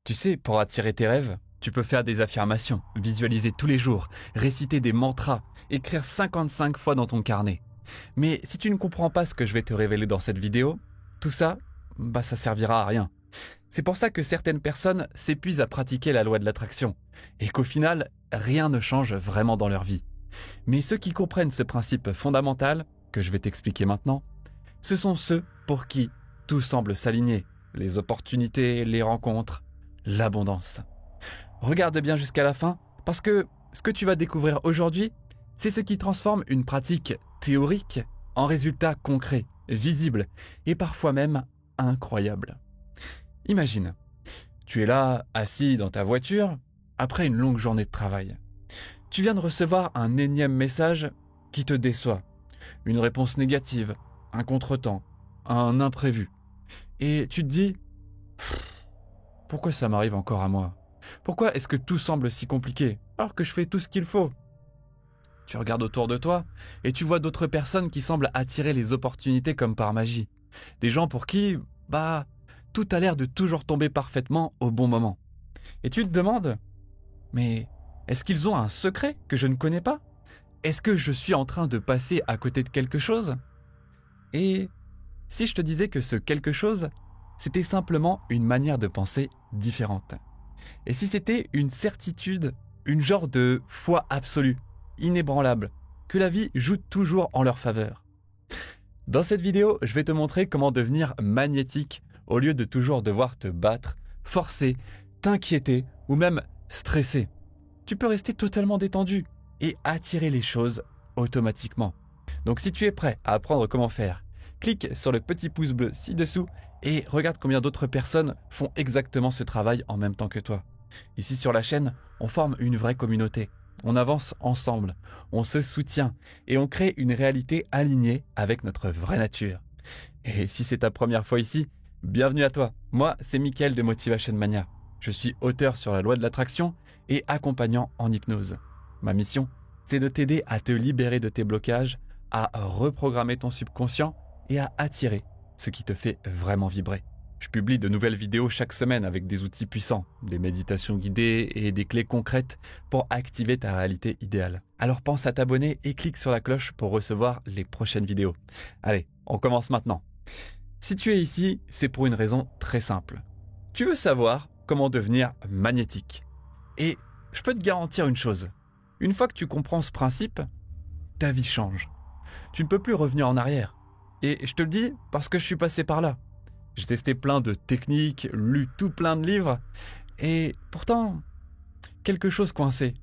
Tu sais, pour attirer tes rêves, tu peux faire des affirmations, visualiser tous les jours, réciter des mantras, écrire 55 fois dans ton carnet. Mais si tu ne comprends pas ce que je vais te révéler dans cette vidéo, tout ça, ça servira à rien. C'est pour ça que certaines personnes s'épuisent à pratiquer la loi de l'attraction et qu'au final, rien ne change vraiment dans leur vie. Mais ceux qui comprennent ce principe fondamental, que je vais t'expliquer maintenant, ce sont ceux pour qui tout semble s'aligner, les opportunités, les rencontres, l'abondance. Regarde bien jusqu'à la fin, parce que ce que tu vas découvrir aujourd'hui, c'est ce qui transforme une pratique théorique en résultat concret, visible et parfois même incroyable. Imagine, tu es là, assis dans ta voiture, après une longue journée de travail. Tu viens de recevoir un énième message qui te déçoit, une réponse négative, un contretemps, un imprévu. Et tu te dis, pourquoi ça m'arrive encore à moi ? Pourquoi est-ce que tout semble si compliqué alors que je fais tout ce qu'il faut ? Tu regardes autour de toi et tu vois d'autres personnes qui semblent attirer les opportunités comme par magie. Des gens pour qui, tout a l'air de toujours tomber parfaitement au bon moment. Et tu te demandes, mais est-ce qu'ils ont un secret que je ne connais pas ? Est-ce que je suis en train de passer à côté de quelque chose ? Et si je te disais que ce quelque chose, c'était simplement une manière de penser différente. Et si c'était une certitude, une genre de foi absolue, inébranlable, que la vie joue toujours en leur faveur. Dans cette vidéo, je vais te montrer comment devenir magnétique au lieu de toujours devoir te battre, forcer, t'inquiéter ou même stresser. Tu peux rester totalement détendu et attirer les choses automatiquement. Donc si tu es prêt à apprendre comment faire, clique sur le petit pouce bleu ci-dessous et regarde combien d'autres personnes font exactement ce travail en même temps que toi. Ici sur la chaîne, on forme une vraie communauté. On avance ensemble, on se soutient et on crée une réalité alignée avec notre vraie nature. Et si c'est ta première fois ici, bienvenue à toi. Moi, c'est Mickaël de Motivation Mania. Je suis auteur sur la loi de l'attraction et accompagnant en hypnose. Ma mission, c'est de t'aider à te libérer de tes blocages, à reprogrammer ton subconscient et à attirer ce qui te fait vraiment vibrer. Je publie de nouvelles vidéos chaque semaine avec des outils puissants, des méditations guidées et des clés concrètes pour activer ta réalité idéale. Alors pense à t'abonner et clique sur la cloche pour recevoir les prochaines vidéos. Allez, on commence maintenant. Si tu es ici, c'est pour une raison très simple. Tu veux savoir comment devenir magnétique. Et je peux te garantir une chose. Une fois que tu comprends ce principe, ta vie change. Tu ne peux plus revenir en arrière. Et je te le dis parce que je suis passé par là. J'ai testé plein de techniques, lu tout plein de livres, et pourtant, quelque chose coinçait.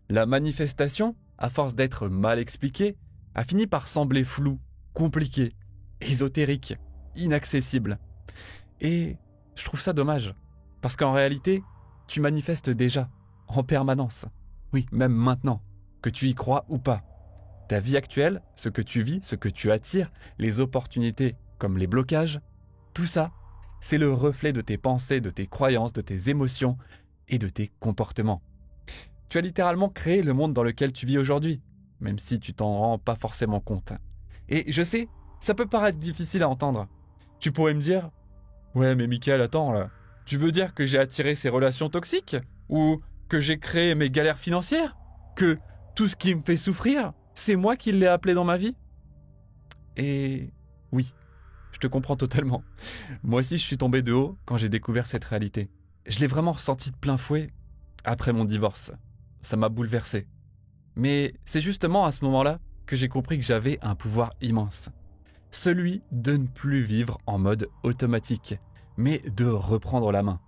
La manifestation, à force d'être mal expliquée, a fini par sembler floue, compliquée, ésotérique, inaccessible. Et je trouve ça dommage, parce qu'en réalité, tu manifestes déjà, en permanence. Oui, même maintenant, que tu y crois ou pas. Ta vie actuelle, ce que tu vis, ce que tu attires, les opportunités comme les blocages, tout ça, c'est le reflet de tes pensées, de tes croyances, de tes émotions et de tes comportements. Tu as littéralement créé le monde dans lequel tu vis aujourd'hui, même si tu t'en rends pas forcément compte. Et je sais, ça peut paraître difficile à entendre. Tu pourrais me dire, ouais mais Mickaël, attends là, tu veux dire que j'ai attiré ces relations toxiques ? Ou que j'ai créé mes galères financières ? Que tout ce qui me fait souffrir, c'est moi qui l'ai appelé dans ma vie ? Et oui. Je te comprends totalement. Moi aussi, je suis tombé de haut quand j'ai découvert cette réalité. Je l'ai vraiment ressenti de plein fouet après mon divorce. Ça m'a bouleversé. Mais c'est justement à ce moment-là que j'ai compris que j'avais un pouvoir immense. Celui de ne plus vivre en mode automatique, mais de reprendre la main.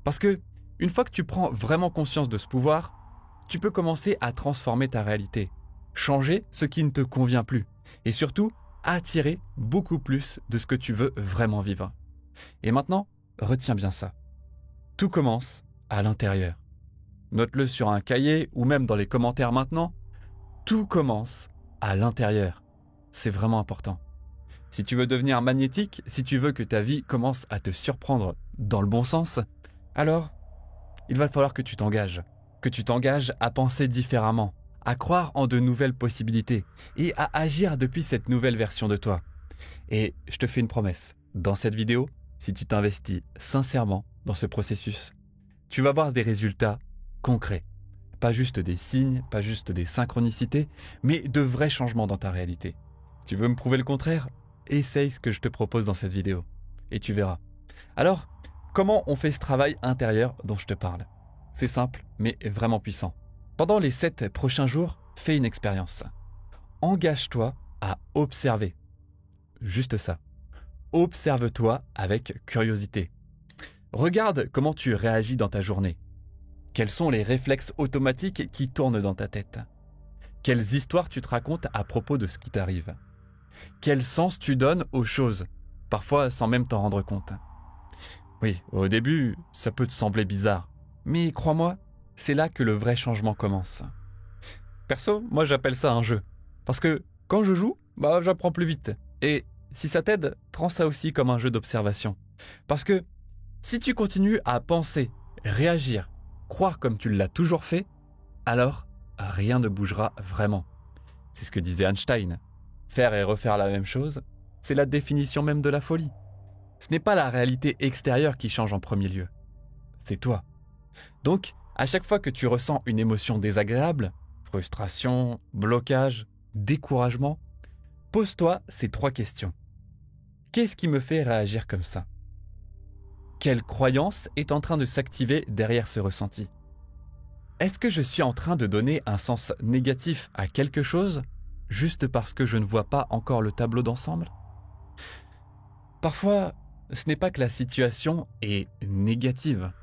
Parce que, une fois que tu prends vraiment conscience de ce pouvoir, tu peux commencer à transformer ta réalité, changer ce qui ne te convient plus, et surtout, attirer beaucoup plus de ce que tu veux vraiment vivre. Et maintenant, retiens bien ça. Tout commence à l'intérieur. Note-le sur un cahier ou même dans les commentaires maintenant. Tout commence à l'intérieur. C'est vraiment important. Si tu veux devenir magnétique, si tu veux que ta vie commence à te surprendre dans le bon sens, alors il va falloir que tu t'engages à penser différemment, à croire en de nouvelles possibilités et à agir depuis cette nouvelle version de toi. Et je te fais une promesse, dans cette vidéo, si tu t'investis sincèrement dans ce processus, tu vas voir des résultats concrets. Pas juste des signes, pas juste des synchronicités, mais de vrais changements dans ta réalité. Tu veux me prouver le contraire? Essaye ce que je te propose dans cette vidéo, et tu verras. Alors, comment on fait ce travail intérieur dont je te parle? C'est simple, mais vraiment puissant. Pendant les 7 prochains jours, fais une expérience. Engage-toi à observer. Juste ça. Observe-toi avec curiosité. Regarde comment tu réagis dans ta journée. Quels sont les réflexes automatiques qui tournent dans ta tête? Quelles histoires tu te racontes à propos de ce qui t'arrive? Quel sens tu donnes aux choses, parfois sans même t'en rendre compte? Oui, au début, ça peut te sembler bizarre, mais crois-moi, c'est là que le vrai changement commence. Perso, moi j'appelle ça un jeu, parce que quand je joue, j'apprends plus vite. Et si ça t'aide, prends ça aussi comme un jeu d'observation. Parce que si tu continues à penser, réagir, croire comme tu l'as toujours fait, alors rien ne bougera vraiment. C'est ce que disait Einstein. Faire et refaire la même chose, c'est la définition même de la folie. Ce n'est pas la réalité extérieure qui change en premier lieu. C'est toi. Donc, à chaque fois que tu ressens une émotion désagréable, frustration, blocage, découragement, pose-toi ces 3 questions. Qu'est-ce qui me fait réagir comme ça? Quelle croyance est en train de s'activer derrière ce ressenti? Est-ce que je suis en train de donner un sens négatif à quelque chose juste parce que je ne vois pas encore le tableau d'ensemble? Parfois, ce n'est pas que la situation est négative.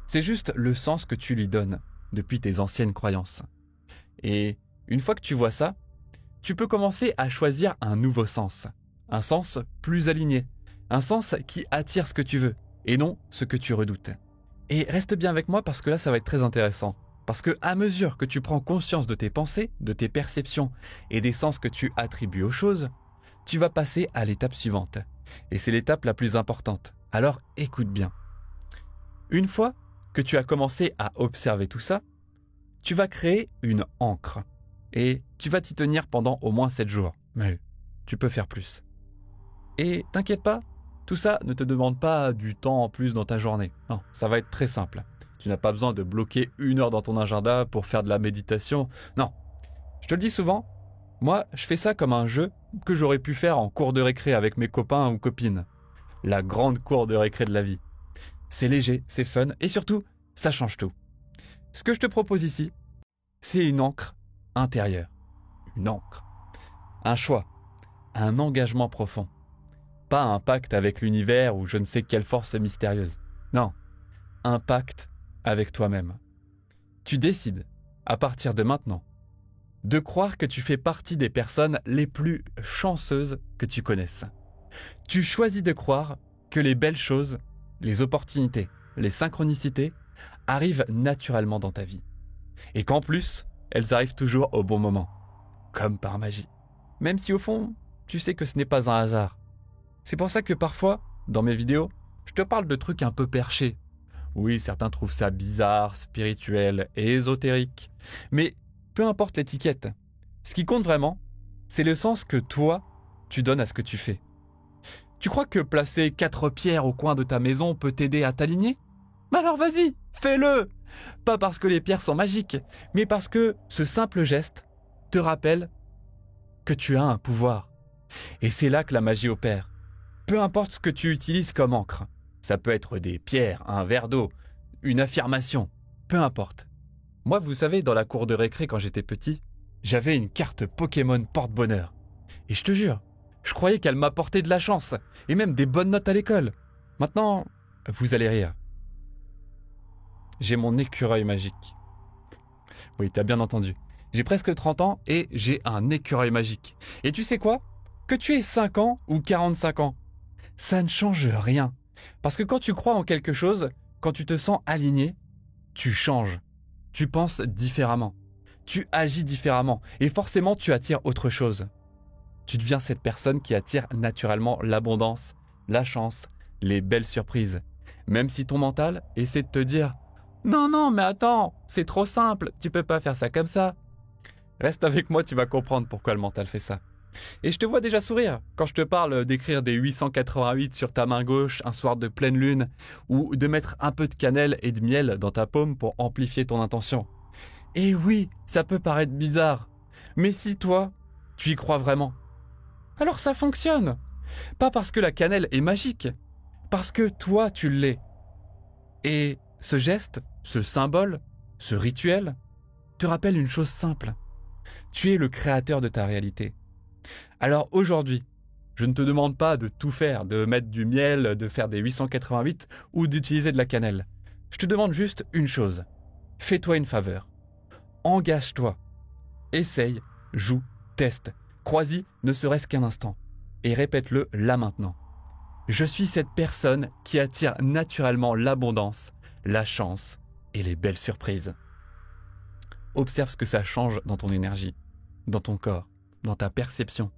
C'est juste le sens que tu lui donnes depuis tes anciennes croyances. Et une fois que tu vois ça, tu peux commencer à choisir un nouveau sens. Un sens plus aligné. Un sens qui attire ce que tu veux et non ce que tu redoutes. Et reste bien avec moi parce que là, ça va être très intéressant. Parce que à mesure que tu prends conscience de tes pensées, de tes perceptions et des sens que tu attribues aux choses, tu vas passer à l'étape suivante. Et c'est l'étape la plus importante. Alors écoute bien. Une fois que tu as commencé à observer tout ça, tu vas créer une ancre. Et tu vas t'y tenir pendant au moins 7 jours. Mais tu peux faire plus. Et t'inquiète pas, tout ça ne te demande pas du temps en plus dans ta journée. Non, ça va être très simple. Tu n'as pas besoin de bloquer 1 heure dans ton agenda pour faire de la méditation. Non, je te le dis souvent, moi je fais ça comme un jeu que j'aurais pu faire en cours de récré avec mes copains ou copines. La grande cour de récré de la vie. C'est léger, c'est fun et surtout, ça change tout. Ce que je te propose ici, c'est une ancre intérieure. Une ancre. Un choix. Un engagement profond. Pas un pacte avec l'univers ou je ne sais quelle force mystérieuse. Non, un pacte avec toi-même. Tu décides, à partir de maintenant, de croire que tu fais partie des personnes les plus chanceuses que tu connaisses. Tu choisis de croire que les belles choses, les opportunités, les synchronicités arrivent naturellement dans ta vie. Et qu'en plus, elles arrivent toujours au bon moment. Comme par magie. Même si au fond, tu sais que ce n'est pas un hasard. C'est pour ça que parfois, dans mes vidéos, je te parle de trucs un peu perchés. Oui, certains trouvent ça bizarre, spirituel et ésotérique. Mais peu importe l'étiquette, ce qui compte vraiment, c'est le sens que toi, tu donnes à ce que tu fais. Tu crois que placer 4 pierres au coin de ta maison peut t'aider à t'aligner? Mais alors vas-y, fais-le! Pas parce que les pierres sont magiques, mais parce que ce simple geste te rappelle que tu as un pouvoir. Et c'est là que la magie opère. Peu importe ce que tu utilises comme encre. Ça peut être des pierres, un verre d'eau, une affirmation, peu importe. Moi, vous savez, dans la cour de récré quand j'étais petit, j'avais une carte Pokémon porte-bonheur. Et je te jure, je croyais qu'elle m'apportait de la chance, et même des bonnes notes à l'école. Maintenant, vous allez rire. J'ai mon écureuil magique. Oui, t'as bien entendu. J'ai presque 30 ans et j'ai un écureuil magique. Et tu sais quoi? Que tu aies 5 ans ou 45 ans, ça ne change rien. Parce que quand tu crois en quelque chose, quand tu te sens aligné, tu changes. Tu penses différemment. Tu agis différemment. Et forcément, tu attires autre chose. Tu deviens cette personne qui attire naturellement l'abondance, la chance, les belles surprises. Même si ton mental essaie de te dire « Non, mais attends, c'est trop simple, tu peux pas faire ça comme ça. » Reste avec moi, tu vas comprendre pourquoi le mental fait ça. Et je te vois déjà sourire quand je te parle d'écrire des 888 sur ta main gauche un soir de pleine lune ou de mettre un peu de cannelle et de miel dans ta paume pour amplifier ton intention. Et oui, ça peut paraître bizarre, mais si toi, tu y crois vraiment, alors ça fonctionne. Pas parce que la cannelle est magique, parce que toi tu l'es. Et ce geste, ce symbole, ce rituel, te rappelle une chose simple. Tu es le créateur de ta réalité. Alors aujourd'hui, je ne te demande pas de tout faire, de mettre du miel, de faire des 888 ou d'utiliser de la cannelle. Je te demande juste une chose. Fais-toi une faveur. Engage-toi. Essaye, joue, teste. Crois-y ne serait-ce qu'un instant. Et répète-le là maintenant. Je suis cette personne qui attire naturellement l'abondance, la chance et les belles surprises. Observe ce que ça change dans ton énergie, dans ton corps, dans ta perception.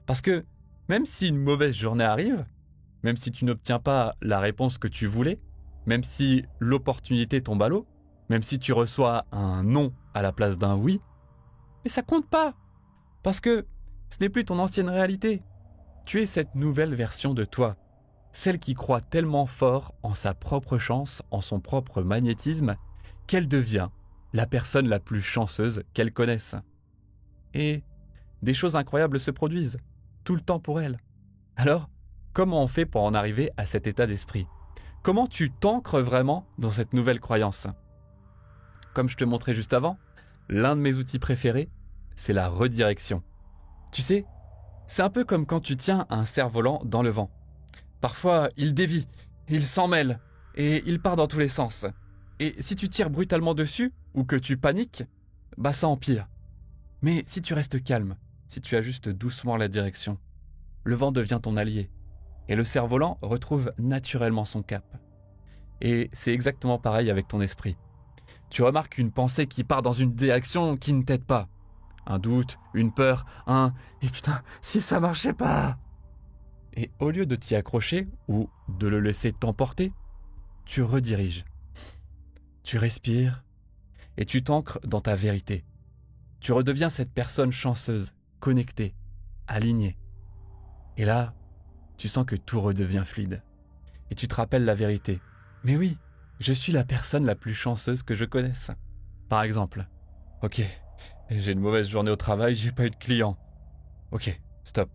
Parce que même si une mauvaise journée arrive, même si tu n'obtiens pas la réponse que tu voulais, même si l'opportunité tombe à l'eau, même si tu reçois un non à la place d'un oui, mais ça compte pas. Parce que ce n'est plus ton ancienne réalité. Tu es cette nouvelle version de toi. Celle qui croit tellement fort en sa propre chance, en son propre magnétisme, qu'elle devient la personne la plus chanceuse qu'elle connaisse. Et des choses incroyables se produisent, tout le temps pour elle. Alors, comment on fait pour en arriver à cet état d'esprit? Comment tu t'ancres vraiment dans cette nouvelle croyance? Comme je te montrais juste avant, l'un de mes outils préférés, c'est la redirection. Tu sais, c'est un peu comme quand tu tiens un cerf-volant dans le vent. Parfois, il dévie, il s'en mêle, et il part dans tous les sens. Et si tu tires brutalement dessus, ou que tu paniques, bah ça empire. Mais si tu restes calme, si tu ajustes doucement la direction, le vent devient ton allié, et le cerf-volant retrouve naturellement son cap. Et c'est exactement pareil avec ton esprit. Tu remarques une pensée qui part dans une direction qui ne t'aide pas. Un doute, une peur, « Et putain, si ça marchait pas !» Et au lieu de t'y accrocher ou de le laisser t'emporter, tu rediriges. Tu respires et tu t'ancres dans ta vérité. Tu redeviens cette personne chanceuse, connectée, alignée. Et là, tu sens que tout redevient fluide. Et tu te rappelles la vérité. Mais oui, je suis la personne la plus chanceuse que je connaisse. Par exemple, ok, j'ai une mauvaise journée au travail, j'ai pas eu de client. Ok, stop.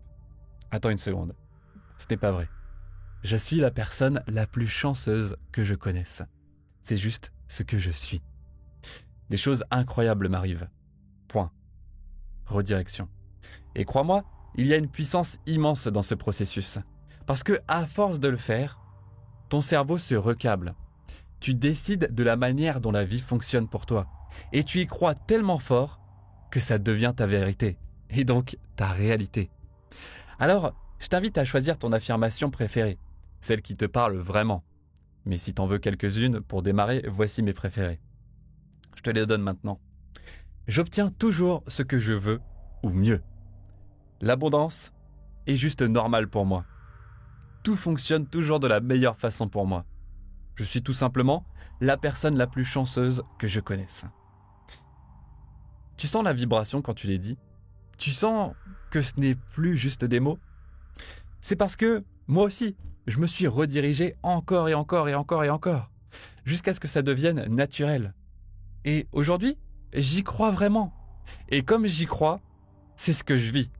Attends une seconde. Ce n'est pas vrai. Je suis la personne la plus chanceuse que je connaisse. C'est juste ce que je suis. Des choses incroyables m'arrivent. Point. Redirection. Et crois-moi, il y a une puissance immense dans ce processus. Parce que, à force de le faire, ton cerveau se recable. Tu décides de la manière dont la vie fonctionne pour toi. Et tu y crois tellement fort que ça devient ta vérité. Et donc, ta réalité. Alors, je t'invite à choisir ton affirmation préférée. Celle qui te parle vraiment. Mais si t'en veux quelques-unes, pour démarrer, voici mes préférées. Je te les donne maintenant. J'obtiens toujours ce que je veux, ou mieux. L'abondance est juste normale pour moi. Tout fonctionne toujours de la meilleure façon pour moi. Je suis tout simplement la personne la plus chanceuse que je connaisse. Tu sens la vibration quand tu les dis? Tu sens que ce n'est plus juste des mots? C'est parce que, moi aussi, je me suis redirigé encore et encore et encore et encore, jusqu'à ce que ça devienne naturel. Et aujourd'hui, j'y crois vraiment. Et comme j'y crois, c'est ce que je vis.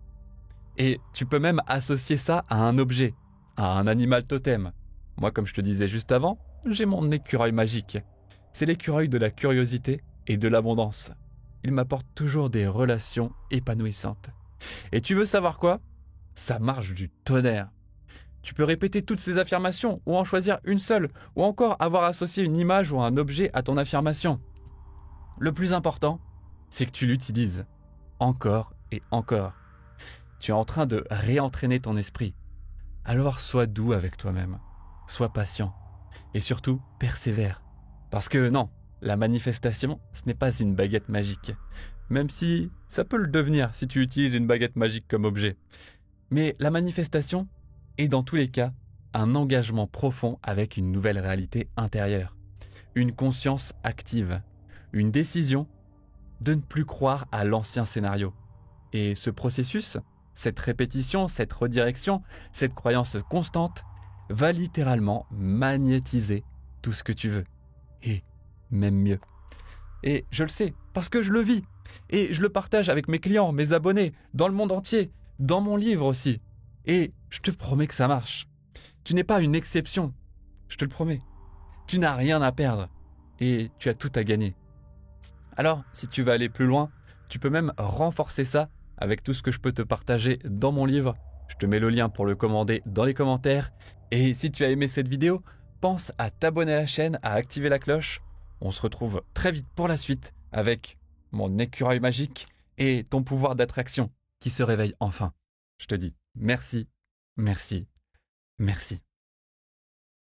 Et tu peux même associer ça à un objet, à un animal totem. Moi, comme je te disais juste avant, j'ai mon écureuil magique. C'est l'écureuil de la curiosité et de l'abondance. Il m'apporte toujours des relations épanouissantes. Et tu veux savoir quoi? Ça marche du tonnerre. Tu peux répéter toutes ces affirmations ou en choisir une seule, ou encore avoir associé une image ou un objet à ton affirmation. Le plus important, c'est que tu l'utilises encore et encore. Tu es en train de réentraîner ton esprit. Alors sois doux avec toi-même, sois patient et surtout persévère. Parce que non, la manifestation, ce n'est pas une baguette magique. Même si ça peut le devenir si tu utilises une baguette magique comme objet. Mais la manifestation est dans tous les cas un engagement profond avec une nouvelle réalité intérieure. Une conscience active. Une décision de ne plus croire à l'ancien scénario. Et ce processus, Cette répétition, cette redirection, cette croyance constante va littéralement magnétiser tout ce que tu veux. Et même mieux. Et je le sais, parce que je le vis. Et je le partage avec mes clients, mes abonnés, dans le monde entier, dans mon livre aussi. Et je te promets que ça marche. Tu n'es pas une exception, je te le promets. Tu n'as rien à perdre et tu as tout à gagner. Alors, si tu veux aller plus loin, tu peux même renforcer ça avec tout ce que je peux te partager dans mon livre. Je te mets le lien pour le commander dans les commentaires. Et si tu as aimé cette vidéo, pense à t'abonner à la chaîne, à activer la cloche. On se retrouve très vite pour la suite avec mon écureuil magique et ton pouvoir d'attraction qui se réveille enfin. Je te dis merci, merci, merci.